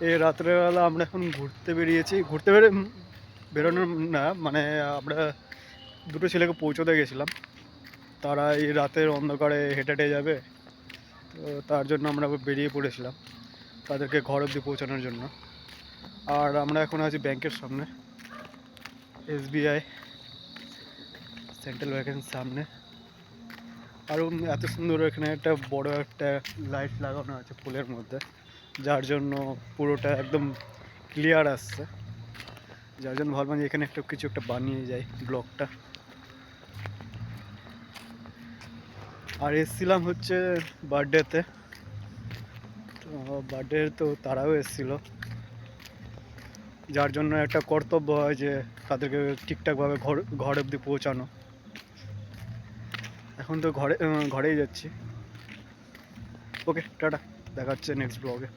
এই রাত্রেবেলা আমরা এখন ঘুরতে বেরিয়েছি। বেরোনোর না, মানে আমরা দুটো ছেলেকে পৌঁছতে গেছিলাম। তারা এই রাতের অন্ধকারে হেঁটে হেঁটে যাবে, তো তার জন্য আমরা বেরিয়ে পড়েছিলাম তাদেরকে ঘর অবধি পৌঁছানোর জন্য। আর আমরা এখন আছি ব্যাংকের সামনে, SBI সেন্ট্রাল ব্যাংকের সামনে। আর এত সুন্দর এখানে একটা বড় একটা লাইট লাগানো আছে পোলের মধ্যে, যার জন্য পুরোটা একদম ক্লিয়ার আসছে। যার জন্য ভাবলাম যে এখানে কিছু একটা বানিয়ে যায় ব্লগটা। আর এসছিলাম হচ্ছে বার্থডেতে, তো বার্থডে তো তারাও এসছিল, যার জন্য একটা কর্তব্য হয় যে তাদেরকে ঠিকঠাকভাবে ঘর অবধি পৌঁছানো। এখন তো ঘরেই যাচ্ছি। ওকে, টাটা, দেখা হচ্ছে নেক্সট ব্লগে।